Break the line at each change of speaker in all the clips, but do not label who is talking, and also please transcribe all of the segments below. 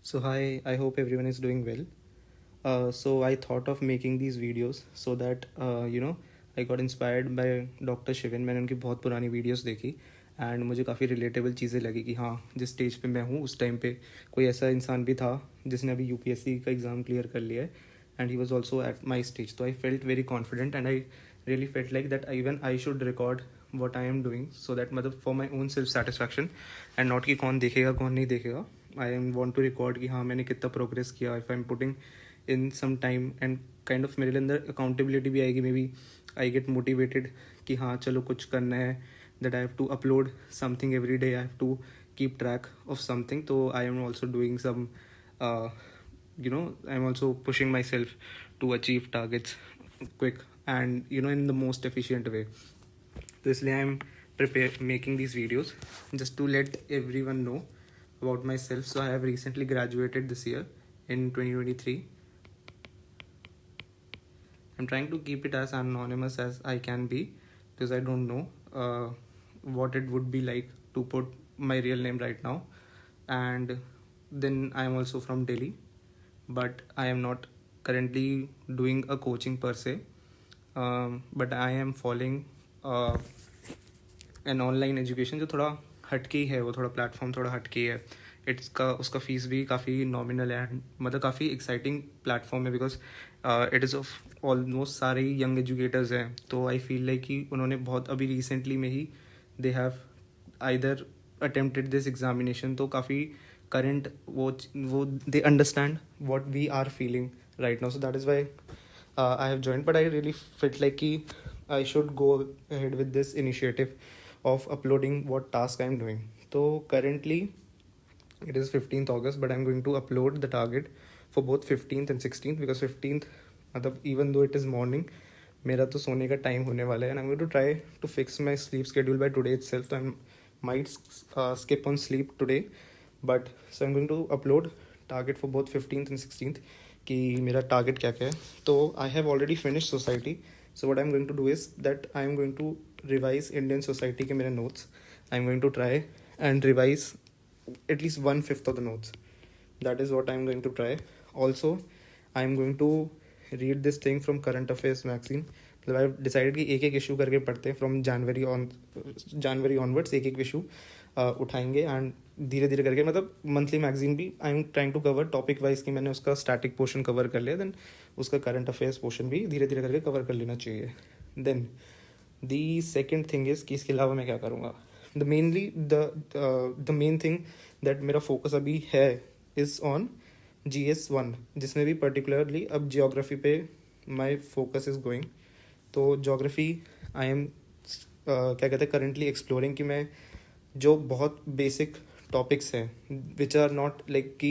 So hi, I hope everyone is doing well. So I thought of making these videos so that I got inspired by doctor Sivan. मैंने उनकी बहुत पुरानी videos देखी and मुझे काफ़ी relatable चीज़ें लगी कि हाँ, जिस स्टेज पे मैं हूँ उस टाइम पे कोई ऐसा इंसान भी था जिसने अभी यूपीएससी का एग्ज़ाम क्लियर कर लिया है and he was also at my stage. तो I felt very confident and I really felt like that even I should record what I am doing so that मतलब for my own self satisfaction and not कि कौन देखेगा कौन नहीं देखेगा. I want to record कि हाँ मैंने कितना प्रोग्रेस किया if I am putting in some time and kind of मेरे अंदर अकाउंटेबिलिटी भी आएगी. Maybe I get motivated कि हाँ चलो कुछ करना है, that I have to upload something every day, I have to keep track of something. So I am also doing some I'm also pushing myself to achieve targets quick and in the most efficient way. So इसलिए I am making these videos just to let everyone know about myself. So I have recently graduated this year in 2023. I'm trying to keep it as anonymous as I can be because I don't know what it would be like to put my real name right now. And then I am also from Delhi, but I am not currently doing a coaching per se. But I am following an online education जो थोड़ा हटके ही है, वो थोड़ा platform थोड़ा हटके ही है. उसका फीस भी काफ़ी नॉमिनल है, मतलब काफ़ी एक्साइटिंग प्लेटफॉर्म है because it is of almost सारे ही यंग एजुकेटर्स हैं. तो आई फील लाइक कि उन्होंने बहुत अभी रिसेंटली में ही they have either attempted this examination. तो काफ़ी करंट वो they understand what we are feeling right now. So that is why I have joined, but I really felt like I should go ahead with this initiative of uploading what task I'm doing. So currently it is 15th August, but I'm going to upload the target for both 15th and 16th because 15th मतलब even though it is morning, मेरा तो सोने का time होने वाला है and I'm going to try to fix my sleep schedule by today itself. So I might skip on sleep today, but so I'm going to upload target for both 15th and 16th कि मेरा target क्या क्या है. तो I have already finish society. So what I am going to do is that I am going to revise Indian society के मेरे notes. I am going to try and revise at least 1/5 of the notes. That is what I am going to try. Also I am going to read this thing from current affairs magazine. मतलब I decided कि एक एक issue करके पढ़ते हैं from January onwards. एक एक issue उठाएंगे एंड धीरे धीरे करके मतलब मंथली मैगजीन भी I am trying to cover topic wise कि मैंने उसका स्टैटिक पोर्शन कवर कर लिया, देन उसका करंट अफेयर्स पोर्शन भी धीरे धीरे करके कवर कर लेना चाहिए. Then the second thing is कि इसके अलावा मैं क्या करूँगा. द मेन थिंग दैट मेरा फोकस अभी है इज़ ऑन GS1, जिसमें भी पर्टिकुलरली अब जियोग्राफी पे माई फोकस इज़ गोइंग. तो जोग्राफी आई एम क्या कहते हैं करेंटली एक्सप्लोरिंग कि मैं जो बहुत बेसिक टॉपिक्स हैं विच आर नॉट लाइक कि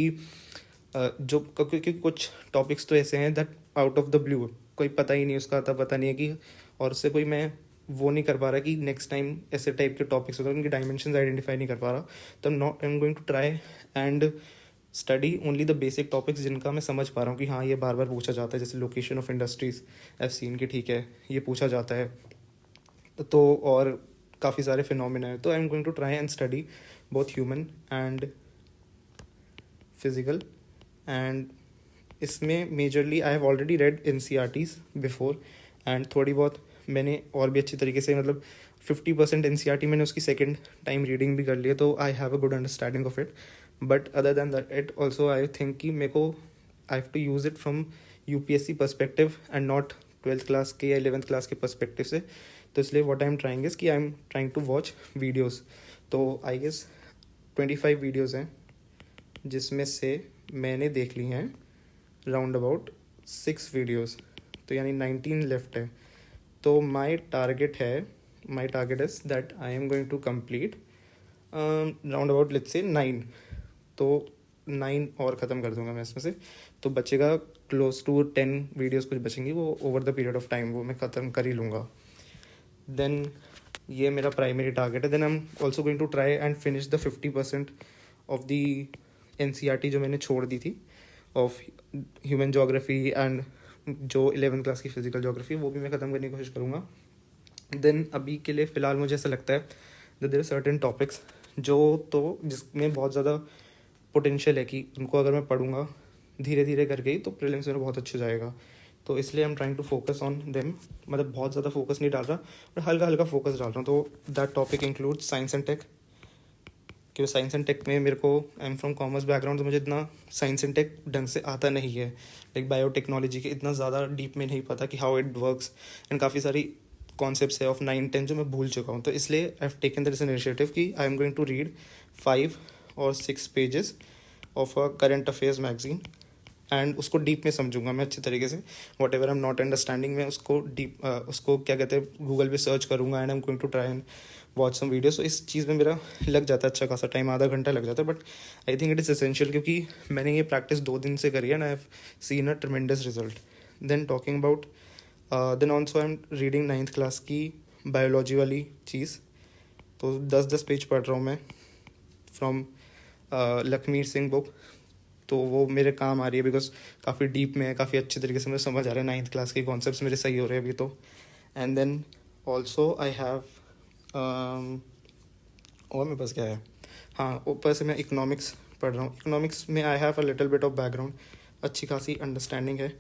जो क्योंकि कुछ टॉपिक्स तो ऐसे हैं that out of the blue कोई पता ही नहीं उसका, आता पता नहीं है कि और उससे कोई मैं वो नहीं कर पा रहा कि नेक्स्ट टाइम ऐसे टाइप के टॉपिक्स होते हैं उनकी डायमेंशंस आइडेंटिफाई नहीं कर पा रहा. तो I am going to try and study only the basic topics जिनका मैं समझ पा रहा हूँ कि हाँ ये बार बार पूछा जाता है. जैसे लोकेशन ऑफ इंडस्ट्रीज एफ सीन की, ठीक है, ये पूछा जाता है. तो और काफ़ी सारे फिनोमिना है. तो I am going to try and study both human and physical. And इसमें majorly I have already read NCERTs before and थोड़ी बहुत मैंने और भी अच्छी तरीके से मतलब 50% NCERT मैंने उसकी सेकेंड टाइम रीडिंग भी कर लिया. तो I have a good understanding of it. But other than that it also I think कि मेरे को I have to use it from UPSC perspective and not 12th class के या 11th क्लास के पर्सपेक्टिव से. तो इसलिए what I am trying is कि I am trying to watch videos. तो आई गेस 25 वीडियोज़ हैं जिसमें से मैंने देख ली हैं राउंड अबाउट 6 वीडियोज़. तो यानी 19 लेफ्ट है. तो my target is that I am going to complete round about let's say 9. तो 9 और ख़त्म कर दूंगा मैं इसमें से. तो बचेगा क्लोज टू 10 वीडियोज़ कुछ बचेंगी, वो over the period of time वो मैं ख़त्म कर ही लूँगा. देन ये मेरा प्राइमरी टारगेट है. Then I am also going to try and finish the 50% of the NCERT जो मैंने छोड़ दी थी ऑफ ह्यूमन जोग्राफी एंड जो 11th क्लास की फिजिकल जोग्राफी वो भी मैं ख़त्म करने की कोशिश करूँगा. देन अभी के लिए फ़िलहाल मुझे ऐसा लगता है that there are certain topics जो तो जिसमें बहुत ज़्यादा पोटेंशियल है कि उनको अगर मैं पढ़ूंगा धीरे धीरे करके ही तो प्रीलिम्स मेरा बहुत अच्छा जाएगा। तो इसलिए I am trying to focus on them, मतलब बहुत ज़्यादा फोकस नहीं डाल रहा पर हल्का हल्का फोकस डाल रहा हूँ। तो that topic include science and tech, क्योंकि साइंस एंड टेक में मेरे को, I am from commerce background, तो मुझे इतना साइंस एंड टेक ढंग से आता नहीं है। लाइक बायोटेक्नोलॉजी के इतना ज़्यादा डीप में नहीं पता कि हाउ इट वर्क्स, एंड काफ़ी सारी कॉन्सेप्ट्स है ऑफ 9-10 जो मैं भूल चुका हूँ। तो इसलिए I have taken this initiative कि I am going to read 5 or 6 pages of a current affairs magazine, and उसको डीप में समझूंगा मैं अच्छे तरीके से। Whatever I am not understanding में उसको डीप उसको क्या कहते हैं गूगल पे सर्च करूंगा, and I am going to try and watch some videos. तो इस चीज़ में मेरा लग जाता है अच्छा खासा टाइम, आधा घंटा लग जाता है, but I think it is essential क्योंकि मैंने ये प्रैक्टिस 2 दिन से करी है and I have seen a tremendous result. Then talking about then also I am reading 9th class की बायोलॉजी वाली चीज़, तो 10-10 पेज पढ़ रहा हूँ मैं फ्रॉम लखमीर सिंह बुक। तो वो मेरे काम आ रही है बिकॉज काफ़ी डीप में है, काफ़ी अच्छे तरीके से मुझे समझ आ रहा है, 9th क्लास के कॉन्सेप्ट्स मेरे सही हो रहे हैं अभी तो। And then also I have और मेरे पास क्या है, हाँ ऊपर से मैं इकोनॉमिक्स पढ़ रहा हूँ। इकोनॉमिक्स में I have a little bit of background, अच्छी खासी अंडरस्टैंडिंग है,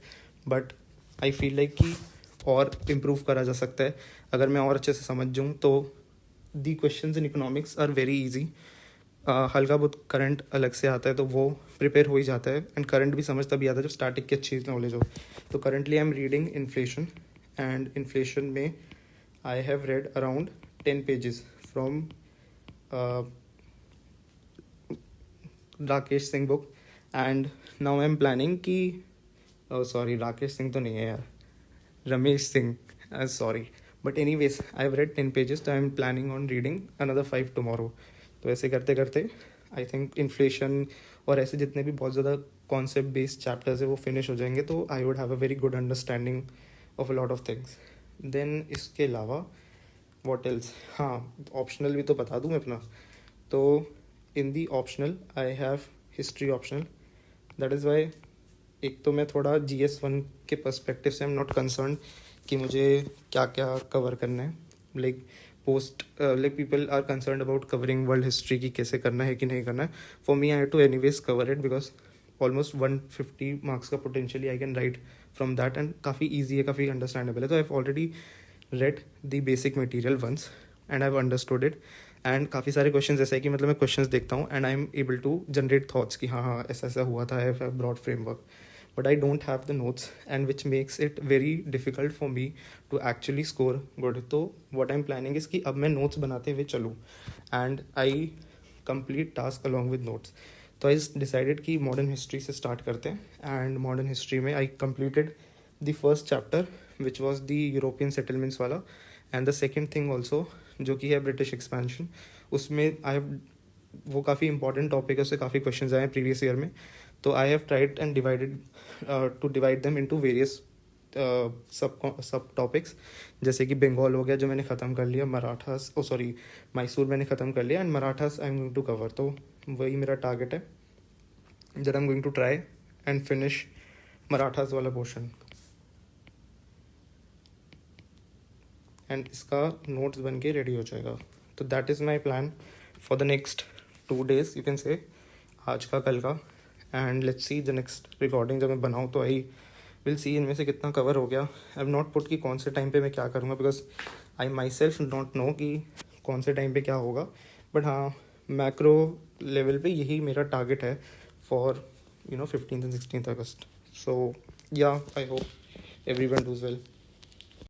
बट आई फील लाइक कि और इम्प्रूव करा जा सकता है अगर मैं और अच्छे से समझ जाऊँ। तो the questions in economics are very easy, हल्का बहुत करंट अलग से आता है तो वो प्रिपेयर हो ही जाता है, एंड करंट भी समझ तभी आता है जब स्टार्टिंग की अच्छी नॉलेज हो। तो currently I am reading inflation, and inflation में I have read around 10 pages from Rakesh Singh book, and now I am planning कि सॉरी राकेश सिंह तो नहीं है यार, Ramesh Singh, sorry, but anyways I have read 10 pages, तो I am planning on reading another 5 tomorrow. तो ऐसे करते करते आई थिंक इन्फ्लेशन और ऐसे जितने भी बहुत ज़्यादा कॉन्सेप्ट बेस्ड चैप्टर्स है वो फिनिश हो जाएंगे, तो I would have a very good understanding of a lot of things. Then इसके अलावा व्हाट एल्स, हाँ ऑप्शनल भी तो बता दूँ मैं अपना। तो in the optional I have history optional, that is why एक तो मैं थोड़ा GS1 के पर्सपेक्टिव से आई एम नॉट कंसर्न कि मुझे क्या क्या कवर करना है। Like like people are concern about covering world history की कैसे करना है कि नहीं करना है। For me I have to anyways cover it because almost 150 marks का potentially I can write from that, and काफ़ी ईजी है, काफ़ी अंडरस्टैंडेबल है। तो I have already read the basic material once and I have understood it, and काफ़ी सारे question ऐसे है कि मतलब मैं क्वेश्चंस देखता हूँ and I am able to generate thoughts कि हाँ हाँ ऐसा ऐसा हुआ था, I have broad framework, but I don't have the notes, and which makes it very difficult for me to actually score good. तो what I'm planning is कि अब मैं notes बनाते हुए चलूँ and I complete task along with notes. तो I decided कि modern history से start करते हैं, and modern history में I completed the first chapter which was the European settlements वाला, and the second thing also जो कि है British expansion, उसमें I have वो काफ़ी इंपॉर्टेंट टॉपिक है, उससे काफ़ी क्वेश्चंस आए हैं प्रीवियस ईयर में। तो I have tried and divided to divide them into various sub topics, जैसे कि बंगाल हो गया जो मैंने ख़त्म कर लिया, मराठास सॉरी मैसूर मैंने ख़त्म कर लिया, and Marathas I am going to cover. तो वही मेरा टारगेट है, that I am going to try and finish Marathas वाला पोर्शन, एंड इसका नोट्स बन के रेडी हो जाएगा। तो that is my plan for the next 2 days you can say, आज का कल का, and let's see the next recording जब मैं बनाऊँ तो आई विल सी इनमें से कितना कवर हो गया। आई हैव नॉट पुट कि कौन से टाइम पे मैं क्या करूँगा because I my self not know कि कौन से टाइम पे क्या होगा, बट हाँ मैक्रो लेवल पे यही मेरा टारगेट है for 15th and 16th August. So yeah, I hope everyone does well.